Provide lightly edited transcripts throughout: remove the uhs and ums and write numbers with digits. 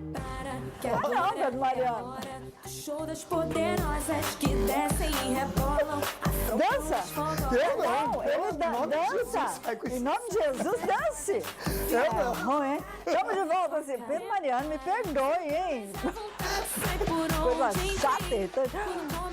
Não, Pedro Mariano. Todas poderosas que descem e rebolam. Dança? Eu não. Ele dança. Em nome de Jesus, dance. Eu não. Ruim, hein? Estamos de volta assim. Pedro Mariano, me perdoe, hein? Coisa chata, irritante.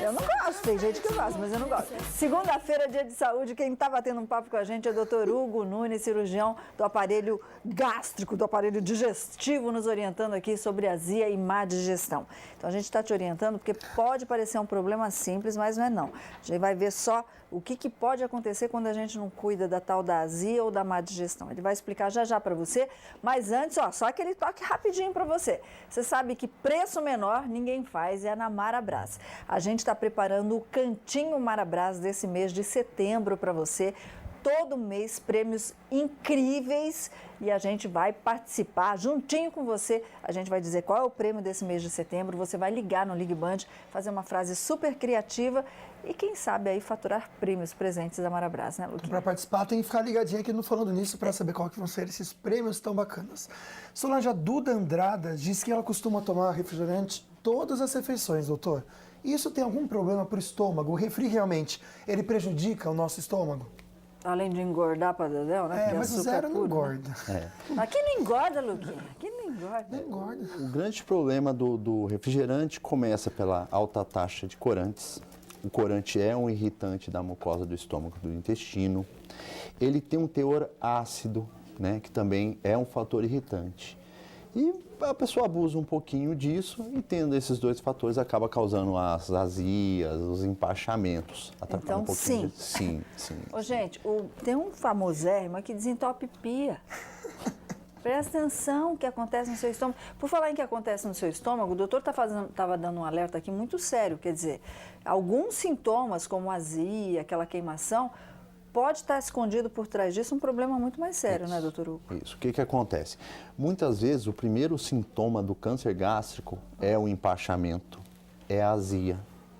Eu não gosto, tem gente que gosta, mas eu não gosto. Segunda-feira, dia de saúde, quem está batendo um papo com a gente é o Dr. Hugo Nunes, cirurgião do aparelho gástrico, do aparelho digestivo, nos orientando aqui sobre azia e má digestão. Então a gente está te orientando porque pode parecer um problema simples, mas não é não. A gente vai ver só o que pode acontecer quando a gente não cuida da tal da azia ou da má digestão. Ele vai explicar já para você, mas antes, ó, só aquele toque rapidinho para você. Você sabe que preço menor ninguém faz, é na Marabras. A gente está preparando o Cantinho Marabras desse mês de setembro para você. Todo mês, prêmios incríveis e a gente vai participar juntinho com você. A gente vai dizer qual é o prêmio desse mês de setembro. Você vai ligar no Ligue Band, fazer uma frase super criativa e quem sabe aí faturar prêmios presentes da Marabras, né, Luquinha? Para participar tem que ficar ligadinho aqui no Falando Nisso para saber qual que vão ser esses prêmios tão bacanas. Solange, a Duda Andrada diz que ela costuma tomar refrigerante todas as refeições, doutor. Isso tem algum problema para o estômago? O refri realmente, ele prejudica o nosso estômago? Além de engordar para dedéu, né? Mas o zero não engorda. Aqui não engorda, Luquinha. Aqui não engorda. Não engorda. O grande problema do refrigerante começa pela alta taxa de corantes. O corante é um irritante da mucosa do estômago, do intestino. Ele tem um teor ácido, né, que também é um fator irritante. E a pessoa abusa um pouquinho disso e tendo esses dois fatores acaba causando as azias, os empachamentos. Então, sim. Sim. Ô, gente, tem um famosérrimo que desentopia. Presta atenção o que acontece no seu estômago. Por falar em que acontece no seu estômago, o doutor estava dando um alerta aqui muito sério. Quer dizer, alguns sintomas, como azia, aquela queimação, pode estar escondido por trás disso um problema muito mais sério, né, doutor Hugo? Isso. O que acontece? Muitas vezes o primeiro sintoma do câncer gástrico é o empachamento, é a azia,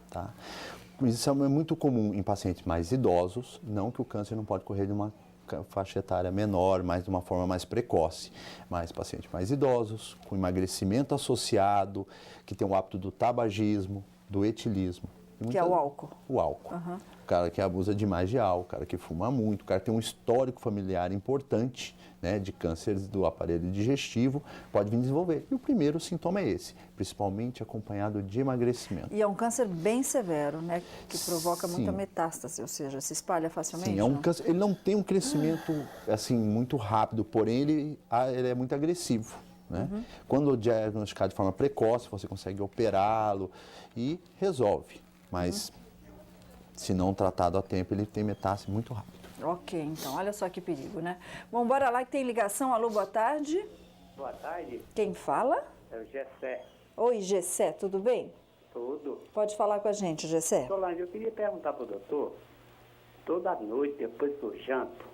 tá? Isso é muito comum em pacientes mais idosos, não que o câncer não pode correr de uma faixa etária menor, mas de uma forma mais precoce. Mas pacientes mais idosos, com emagrecimento associado, que tem o hábito do tabagismo, do etilismo. Que é o álcool. O álcool. Uhum. O cara que abusa demais de álcool, o cara que fuma muito, o cara que tem um histórico familiar importante, né, de cânceres do aparelho digestivo, pode vir desenvolver. E o primeiro sintoma é esse, principalmente acompanhado de emagrecimento. E é um câncer bem severo, né, que provoca muita metástase, ou seja, se espalha facilmente. Sim, é um câncer, ele não tem um crescimento assim muito rápido, porém ele é muito agressivo. Né? Uhum. Quando diagnosticado de forma precoce, você consegue operá-lo e resolve. Mas se não tratado a tempo, ele tem metástase muito rápido. Ok, então, olha só que perigo, né? Bom, bora lá que tem ligação. Alô, boa tarde. Boa tarde, Quem fala? é o Gessé. Oi, Gessé, tudo bem? Tudo. Pode falar com a gente, Gessé. Solange, eu queria perguntar para o doutor, toda noite, depois que eu janto,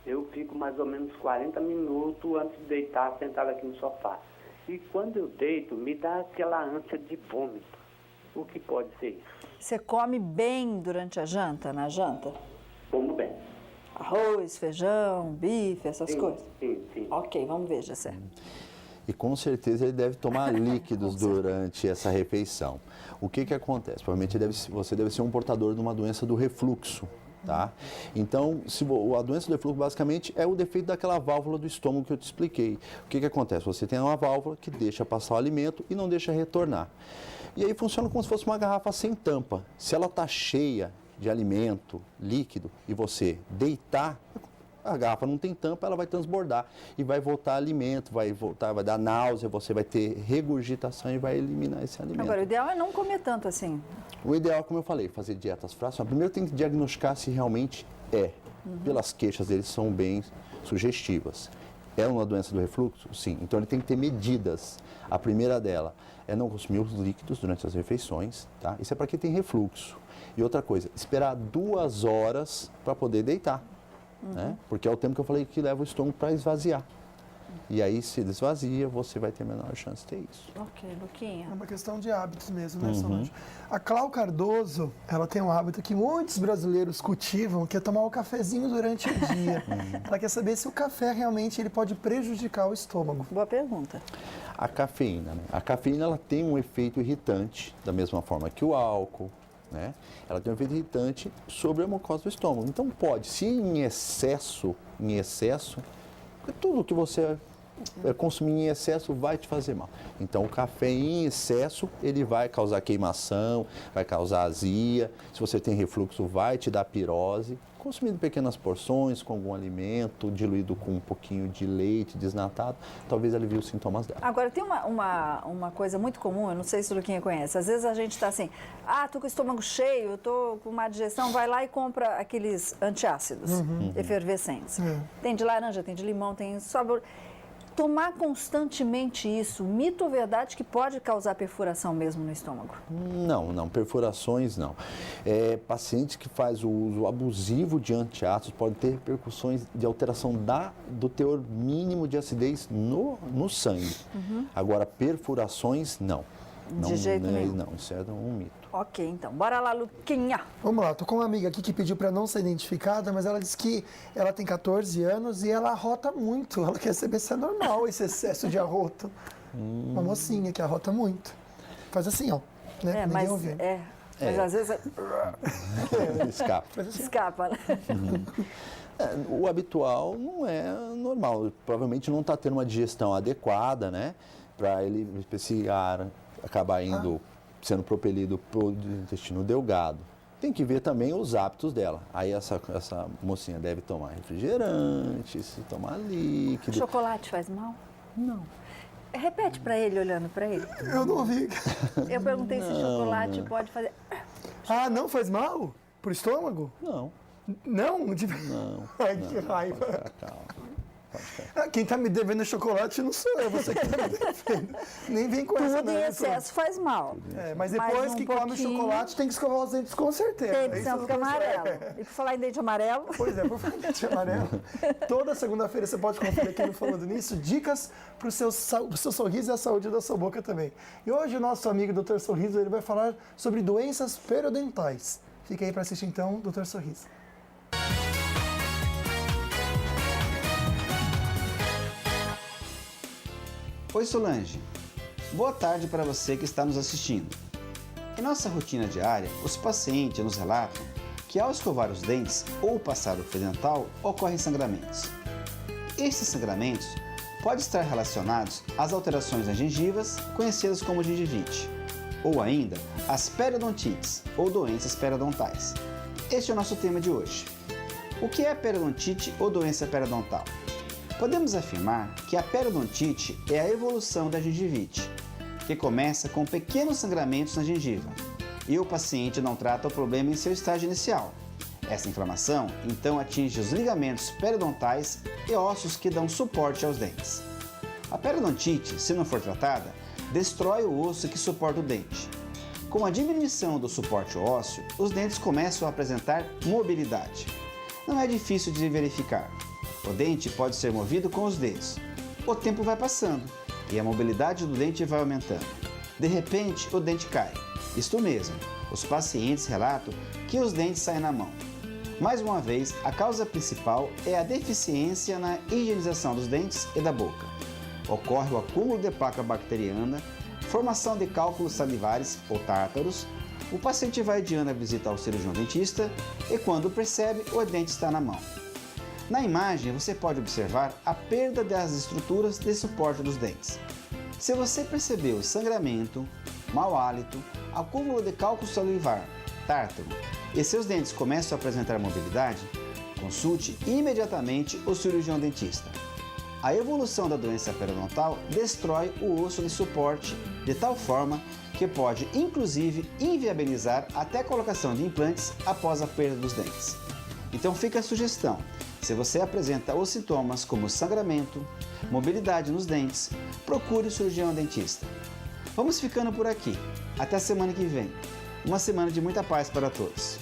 eu fico mais ou menos 40 minutos antes de deitar, sentado aqui no sofá. E quando eu deito, me dá aquela ânsia de vômito. O que pode ser isso? Você come bem durante a janta, na janta? Como bem? Arroz, feijão, bife, essas coisas? Sim. Ok, vamos ver, Gessé. E com certeza ele deve tomar líquidos durante essa refeição. O que acontece? Provavelmente você deve ser um portador de uma doença do refluxo. Tá? Então, a doença do refluxo basicamente é o defeito daquela válvula do estômago que eu te expliquei. O que acontece? Você tem uma válvula que deixa passar o alimento e não deixa retornar. E aí funciona como se fosse uma garrafa sem tampa. Se ela está cheia de alimento líquido e você deitar, a garrafa não tem tampa, ela vai transbordar e vai voltar alimento, vai dar náusea, você vai ter regurgitação e vai eliminar esse alimento. Agora, o ideal é não comer tanto assim. O ideal, como eu falei, fazer dietas frágeis. Primeiro tem que diagnosticar se realmente é. Pelas queixas deles são bem sugestivas. É uma doença do refluxo? Sim. Então ele tem que ter medidas. A primeira dela é não consumir os líquidos durante as refeições, tá? Isso é para quem tem refluxo. E outra coisa, esperar 2 horas para poder deitar. Né? Porque é o tempo que eu falei que leva o estômago para esvaziar. E aí, se desvazia, você vai ter menor chance de ter isso. Ok, Luquinha. É uma questão de hábitos mesmo, né, Solange? A Clau Cardoso, ela tem um hábito que muitos brasileiros cultivam, que é tomar o cafezinho durante o dia. Ela quer saber se o café realmente ele pode prejudicar o estômago. Boa pergunta. A cafeína, né? A cafeína ela tem um efeito irritante, da mesma forma que o álcool, né? Ela tem um efeito irritante sobre a mucosa do estômago. Então pode, se em excesso, tudo que você consumir em excesso vai te fazer mal. Então o café em excesso, ele vai causar queimação, vai causar azia. Se você tem refluxo, vai te dar pirose. Consumindo em pequenas porções, com algum alimento, diluído com um pouquinho de leite desnatado, talvez alivie os sintomas dela. Agora, tem uma coisa muito comum, eu não sei se o Luquinha conhece. Às vezes a gente está assim, tô com o estômago cheio, eu tô com uma digestão, vai lá e compra aqueles antiácidos efervescentes. Tem de laranja, tem de limão, tem sabor. Tomar constantemente isso, mito ou verdade que pode causar perfuração mesmo no estômago? Não, perfurações não. Pacientes que fazem o uso abusivo de antiácidos podem ter repercussões de alteração do teor mínimo de acidez no sangue. Agora, perfurações, não. De jeito nenhum. Não, isso é um mito. Ok, então, bora lá, Luquinha. Vamos lá, tô com uma amiga aqui que pediu para não ser identificada, mas ela disse que ela tem 14 anos e ela arrota muito. Ela quer saber se é normal esse excesso de arroto. Uma mocinha que arrota muito. Faz assim, ó. Né? Ninguém ouviu. Mas às vezes Escapa. escapa, né? O habitual não é normal. Provavelmente não está tendo uma digestão adequada, né? Para ele, esse ar acabar sendo propelido para o intestino delgado. Tem que ver também os hábitos dela. Aí essa mocinha deve tomar refrigerante, se tomar líquido. Chocolate faz mal? Não. Repete para ele, olhando para ele. Eu não ouvi. Eu perguntei se chocolate pode fazer... Não faz mal? Pro estômago? Não. Não? Não. Ai, que raiva. Calma. Quem tá me devendo chocolate não sou eu, você que tá me devendo. Nem vem com essa Tudo em excesso faz mal. Mas depois um que come pouquinho- chocolate tem que escovar os dentes com certeza. Tem, porque Isso senão fica não pode- amarelo. E por falar em dente amarelo, Pois é, por favor, dente amarelo. Toda segunda-feira você pode conferir aqui no Falando Nisso dicas pro seu sorriso e a saúde da sua boca também. E hoje o nosso amigo Dr. Sorriso ele vai falar sobre doenças periodontais. Fica aí para assistir então, Dr. Sorriso. Oi Solange, boa tarde para você que está nos assistindo. Em nossa rotina diária, os pacientes nos relatam que ao escovar os dentes ou passar o fio dental ocorrem sangramentos. Esses sangramentos podem estar relacionados às alterações nas gengivas, conhecidas como gengivite, ou ainda às periodontites ou doenças periodontais. Este é o nosso tema de hoje. O que é periodontite ou doença periodontal? Podemos afirmar que a periodontite é a evolução da gengivite, que começa com pequenos sangramentos na gengiva, e o paciente não trata o problema em seu estágio inicial. Essa inflamação, então, atinge os ligamentos periodontais e ossos que dão suporte aos dentes. A periodontite, se não for tratada, destrói o osso que suporta o dente. Com a diminuição do suporte ósseo, os dentes começam a apresentar mobilidade. Não é difícil de verificar. O dente pode ser movido com os dedos. O tempo vai passando e a mobilidade do dente vai aumentando. De repente, o dente cai. Isto mesmo, os pacientes relatam que os dentes saem na mão. Mais uma vez, a causa principal é a deficiência na higienização dos dentes e da boca. Ocorre o acúmulo de placa bacteriana, formação de cálculos salivares ou tártaros. O paciente vai adiando a visita ao cirurgião dentista e quando percebe, o dente está na mão. Na imagem, você pode observar a perda das estruturas de suporte dos dentes. Se você percebeu sangramento, mau hálito, acúmulo de cálculo salivar, tártaro e seus dentes começam a apresentar mobilidade, consulte imediatamente o cirurgião dentista. A evolução da doença periodontal destrói o osso de suporte de tal forma que pode, inclusive, inviabilizar até a colocação de implantes após a perda dos dentes. Então fica a sugestão. Se você apresenta os sintomas como sangramento, mobilidade nos dentes, procure o cirurgião dentista. Vamos ficando por aqui. Até a semana que vem. Uma semana de muita paz para todos.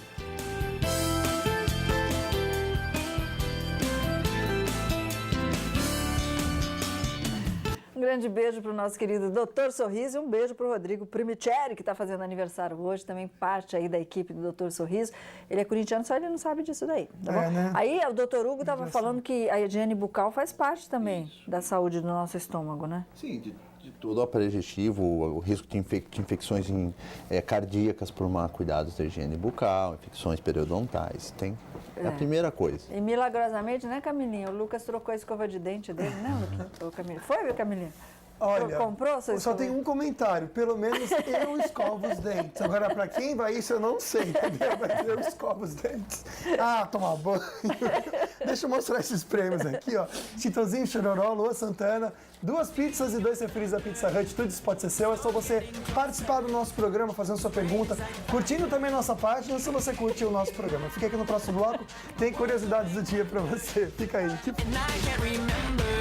grande beijo para o nosso querido Dr. Sorriso e um beijo para o Rodrigo Primitieri, que está fazendo aniversário hoje, também parte aí da equipe do Dr. Sorriso. Ele é corintiano, só ele não sabe disso daí, tá bom? Né? Aí o Dr. Hugo estava falando que a higiene bucal faz parte também da saúde do nosso estômago, né? Sim, de todo o aparelho digestivo, o risco de infecções cardíacas por má cuidados da higiene bucal, infecções periodontais, é a primeira coisa. E milagrosamente, né, Camilinha? O Lucas trocou a escova de dente dele, né, Luquinha? Foi, Camilinha? Olha, comprou sua só escova? tem um comentário. Pelo menos eu escovo os dentes. Agora, pra quem vai isso, eu não sei, entendeu? Mas eu escovo os dentes. Ah, tomar banho. Deixa eu mostrar esses prêmios aqui, ó. Chitãozinho, Chororó, Lua Santana, 2 pizzas e 2 refris da Pizza Hut. Tudo isso pode ser seu. É só você participar do nosso programa, fazendo sua pergunta, curtindo também nossa página, se você curte o nosso programa. Fica aqui no próximo bloco. Tem curiosidades do dia pra você. Fica aí. And I can't remember